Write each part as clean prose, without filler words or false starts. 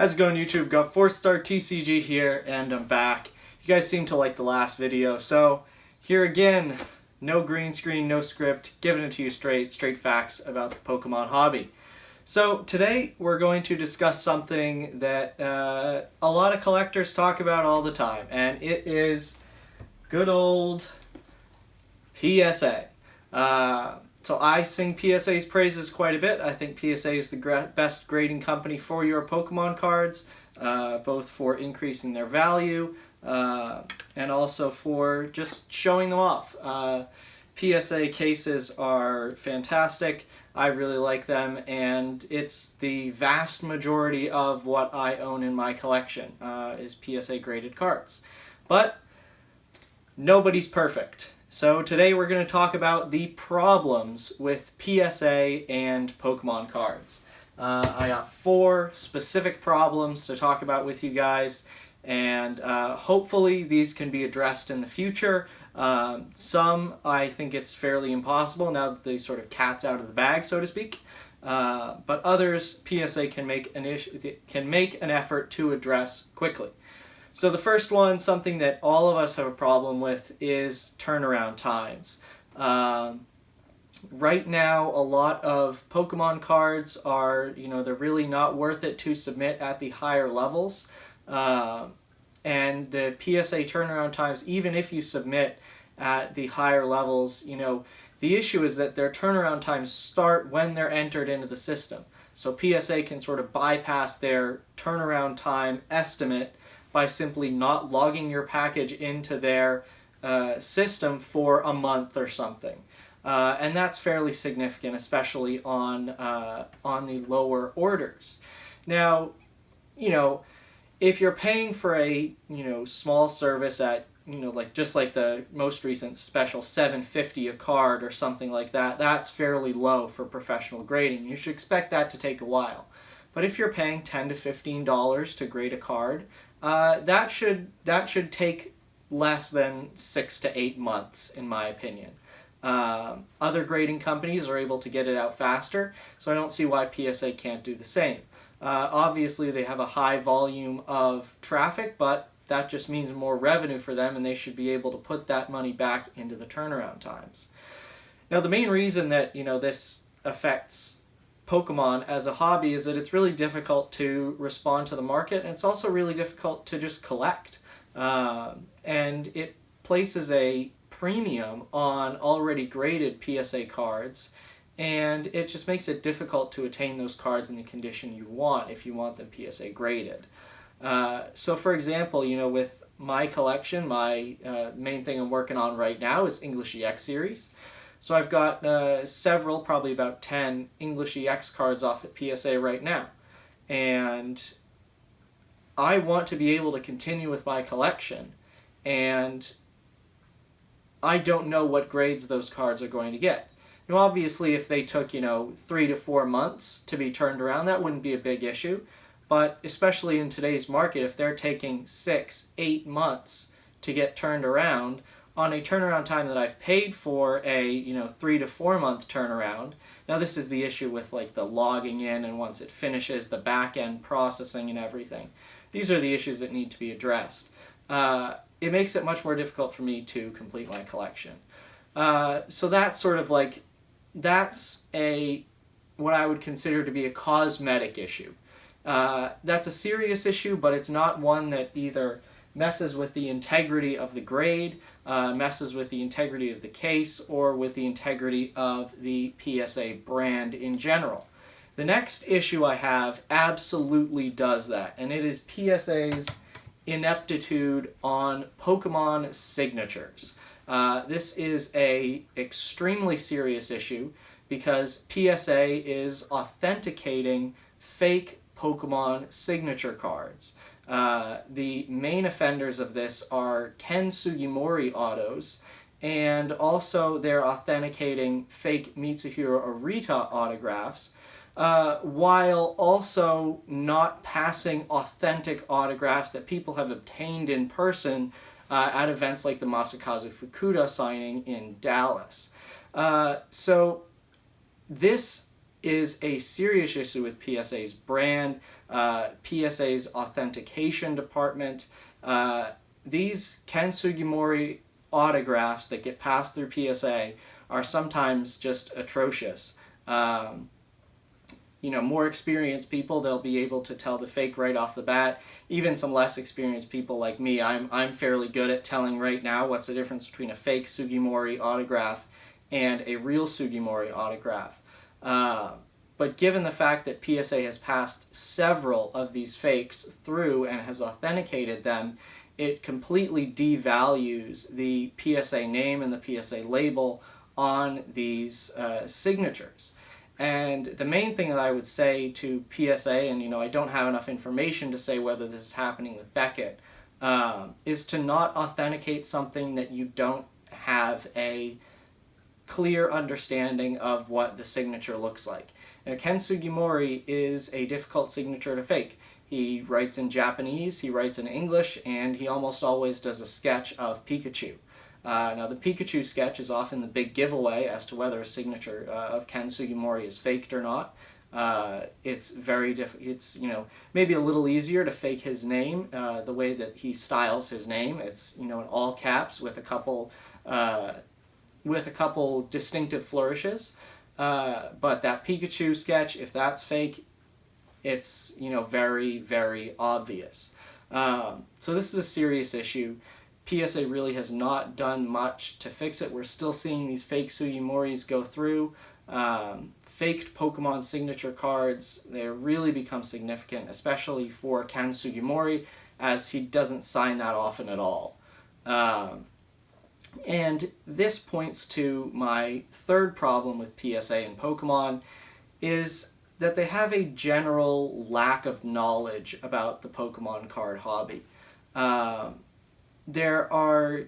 How's it going, YouTube? Got FourthStarTCG here, and I'm back. You guys seem to like the last video, so here again, no green screen, no script, giving it to you straight facts about the Pokemon hobby. So today we're going to discuss something that a lot of collectors talk about all the time, and it is good old PSA. So I sing PSA's praises quite a bit. I think PSA is the best grading company for your Pokemon cards, both for increasing their value and also for just showing them off. PSA cases are fantastic. I really like them, and it's the vast majority of what I own in my collection is PSA graded cards. But nobody's perfect. So today we're going to talk about the problems with PSA and Pokemon cards. I got 4 specific problems to talk about with you guys, and hopefully these can be addressed in the future. Some I think it's fairly impossible now that the sort of cat's out of the bag, so to speak. But others PSA can make an effort to address quickly. So the first one, something that all of us have a problem with, is turnaround times. Right now, a lot of Pokemon cards are, they're really not worth it to submit at the higher levels. And the PSA turnaround times, even if you submit at the higher levels, the issue is that their turnaround times start when they're entered into the system. So PSA can sort of bypass their turnaround time estimate by simply not logging your package into their system for a month or something. And that's fairly significant, especially on the lower orders. Now, if you're paying for a, small service at, just like the most recent special $7.50 a card or something like that, that's fairly low for professional grading. You should expect that to take a while. But if you're paying $10 to $15 to grade a card, that should take less than 6 to 8 months, in my opinion. Other grading companies are able to get it out faster, so I don't see why PSA can't do the same. Obviously, they have a high volume of traffic, but that just means more revenue for them, and they should be able to put that money back into the turnaround times. Now, the main reason that this affects Pokemon as a hobby is that it's really difficult to respond to the market, and it's also really difficult to just collect. And it places a premium on already graded PSA cards, and it just makes it difficult to attain those cards in the condition you want if you want them PSA graded. So for example, with my collection, my main thing I'm working on right now is English EX series. So I've got several, probably about 10 English EX cards off at PSA right now. And I want to be able to continue with my collection. And I don't know what grades those cards are going to get. Obviously, if they took, 3 to 4 months to be turned around, that wouldn't be a big issue. But especially in today's market, if they're taking 6, 8 months to get turned around, on a turnaround time that I've paid for a 3 to 4 month turnaround. Now this is the issue with like the logging in and once it finishes the back end processing and everything. These are the issues that need to be addressed. It makes it much more difficult for me to complete my collection. So that's sort of like, that's what I would consider to be a cosmetic issue. That's a serious issue, but it's not one that either messes with the integrity of the grade, messes with the integrity of the case, or with the integrity of the PSA brand in general. The next issue I have absolutely does that, and it is PSA's ineptitude on Pokemon signatures. This is an extremely serious issue because PSA is authenticating fake Pokemon signature cards. The main offenders of this are Ken Sugimori autos, and also they're authenticating fake Mitsuhiro Arita autographs, while also not passing authentic autographs that people have obtained in person at events like the Masakazu Fukuda signing in Dallas. So this is a serious issue with PSA's brand, PSA's authentication department. These Ken Sugimori autographs that get passed through PSA are sometimes just atrocious. More experienced people, they'll be able to tell the fake right off the bat. Even some less experienced people like me, I'm fairly good at telling right now what's the difference between a fake Sugimori autograph and a real Sugimori autograph. But given the fact that PSA has passed several of these fakes through and has authenticated them, it completely devalues the PSA name and the PSA label on these signatures. And the main thing that I would say to PSA, and I don't have enough information to say whether this is happening with Beckett, is to not authenticate something that you don't have a clear understanding of what the signature looks like. Now, Ken Sugimori is a difficult signature to fake. He writes in Japanese, he writes in English, and he almost always does a sketch of Pikachu. Now, the Pikachu sketch is often the big giveaway as to whether a signature of Ken Sugimori is faked or not. It's very it's maybe a little easier to fake his name, the way that he styles his name. It's in all caps with a couple distinctive flourishes. But that Pikachu sketch, if that's fake, it's very, very obvious. So this is a serious issue. PSA really has not done much to fix it. We're still seeing these fake Sugimoris go through. Faked Pokemon signature cards, they really become significant, especially for Ken Sugimori, as he doesn't sign that often at all. And this points to my third problem with PSA and Pokemon, is that they have a general lack of knowledge about the Pokemon card hobby. There are,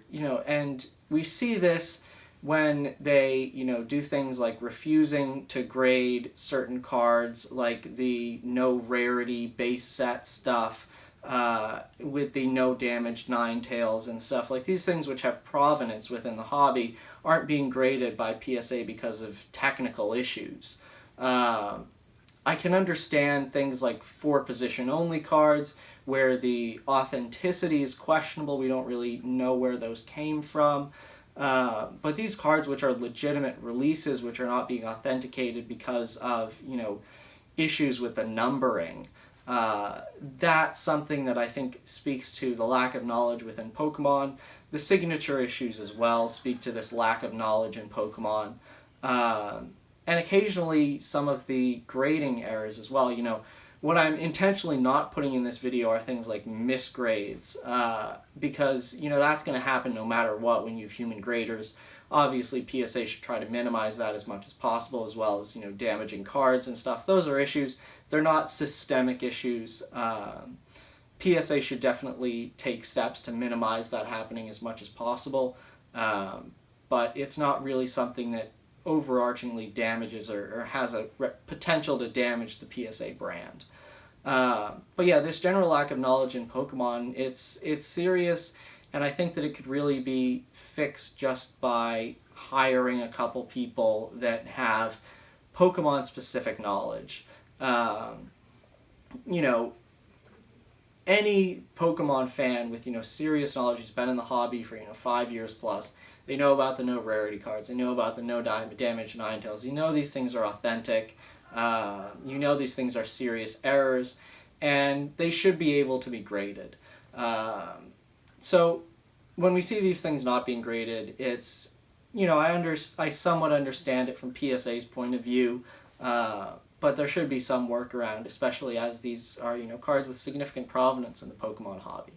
and we see this when they, do things like refusing to grade certain cards, like the no rarity base set stuff, with the no damage Ninetales and stuff. Like these things which have provenance within the hobby aren't being graded by PSA because of technical issues. I can understand things like 4-position only cards where the authenticity is questionable. We don't really know where those came from. But these cards which are legitimate releases, which are not being authenticated because of, issues with the numbering, that's something that I think speaks to the lack of knowledge within Pokemon. The signature issues as well speak to this lack of knowledge in Pokemon. And occasionally some of the grading errors as well. What I'm intentionally not putting in this video are things like misgrades, because that's going to happen no matter what when you have human graders. Obviously PSA should try to minimize that as much as possible, as well as damaging cards and stuff. Those are issues. They're not systemic issues. PSA should definitely take steps to minimize that happening as much as possible, but it's not really something that overarchingly damages or has a potential to damage the PSA brand. But yeah, this general lack of knowledge in Pokemon, it's serious, and I think that it could really be fixed just by hiring a couple people that have Pokemon specific knowledge. Any Pokemon fan with serious knowledge who's been in the hobby for 5 years plus, they know about the no rarity cards, they know about the no damage Ninetales, these things are authentic, these things are serious errors, and they should be able to be graded. So when we see these things not being graded, it's, I somewhat understand it from PSA's point of view, but there should be some workaround, especially as these are, cards with significant provenance in the Pokemon hobby.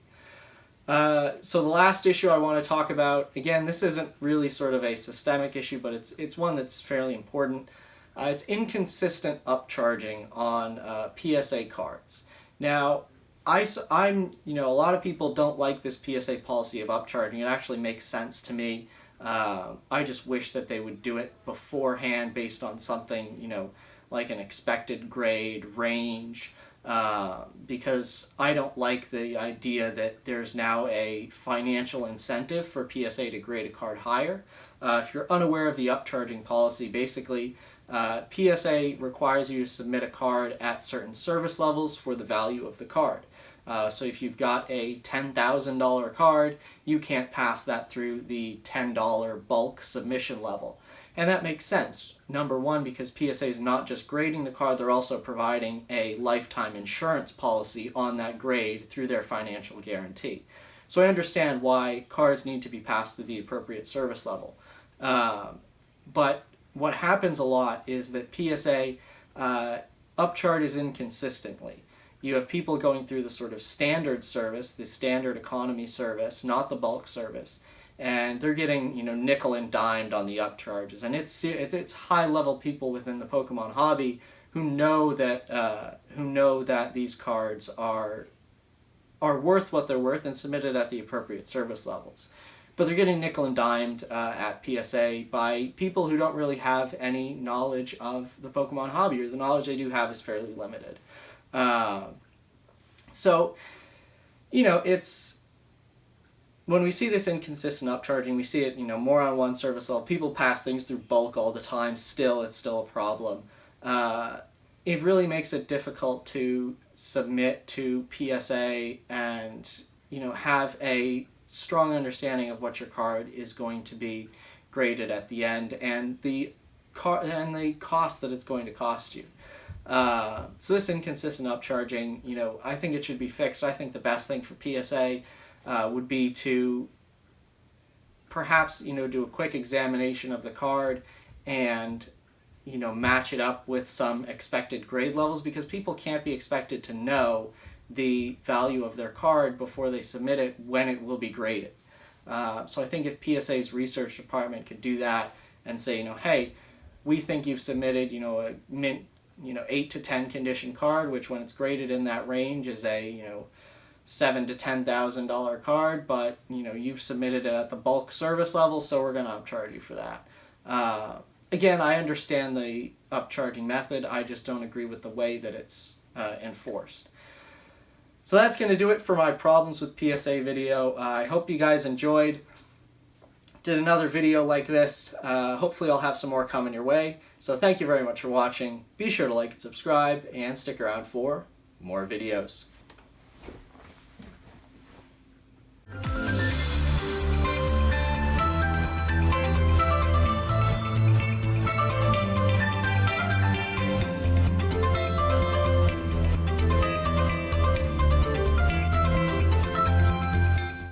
So the last issue I want to talk about, again, this isn't really sort of a systemic issue, but it's one that's fairly important. It's inconsistent upcharging on PSA cards. Now, I'm a lot of people don't like this PSA policy of upcharging. It actually makes sense to me. I just wish that they would do it beforehand based on something, like an expected grade range. Because I don't like the idea that there's now a financial incentive for PSA to grade a card higher. If you're unaware of the upcharging policy, basically PSA requires you to submit a card at certain service levels for the value of the card. So if you've got a $10,000 card, you can't pass that through the $10 bulk submission level. And that makes sense. Number one, because PSA is not just grading the card, they're also providing a lifetime insurance policy on that grade through their financial guarantee. So I understand why cards need to be passed through the appropriate service level. But what happens a lot is that PSA upcharges inconsistently. You have people going through the sort of standard service, the standard economy service, not the bulk service, and they're getting, you know, nickel and dimed on the upcharges. And it's high level people within the Pokemon hobby who know that these cards are worth what they're worth and submitted at the appropriate service levels. But they're getting nickel and dimed at PSA by people who don't really have any knowledge of the Pokemon hobby, or the knowledge they do have is fairly limited. So, you know, it's, when we see this inconsistent upcharging, we see it, you know, more on one service level. People pass things through bulk all the time. It's still a problem. It really makes it difficult to submit to PSA and, you know, have a strong understanding of what your card is going to be graded at the end, and the cost that it's going to cost you. So this inconsistent upcharging, you know, I think it should be fixed. I think the best thing for PSA would be to perhaps, you know, do a quick examination of the card and, you know, match it up with some expected grade levels, because people can't be expected to know the value of their card before they submit it when it will be graded. So I think if PSA's research department could do that and say, you know, hey, we think you've submitted, you know, a mint, you know, 8 to 10 condition card, which when it's graded in that range is a, you know, $7,000 to $10,000 card, but, you know, you've submitted it at the bulk service level, so we're going to upcharge you for that. Again, I understand the upcharging method, I just don't agree with the way that it's enforced. So that's going to do it for my problems with PSA video. I hope you guys enjoyed. Did another video like this. Hopefully I'll have some more coming your way. So thank you very much for watching. Be sure to like and subscribe, and stick around for more videos.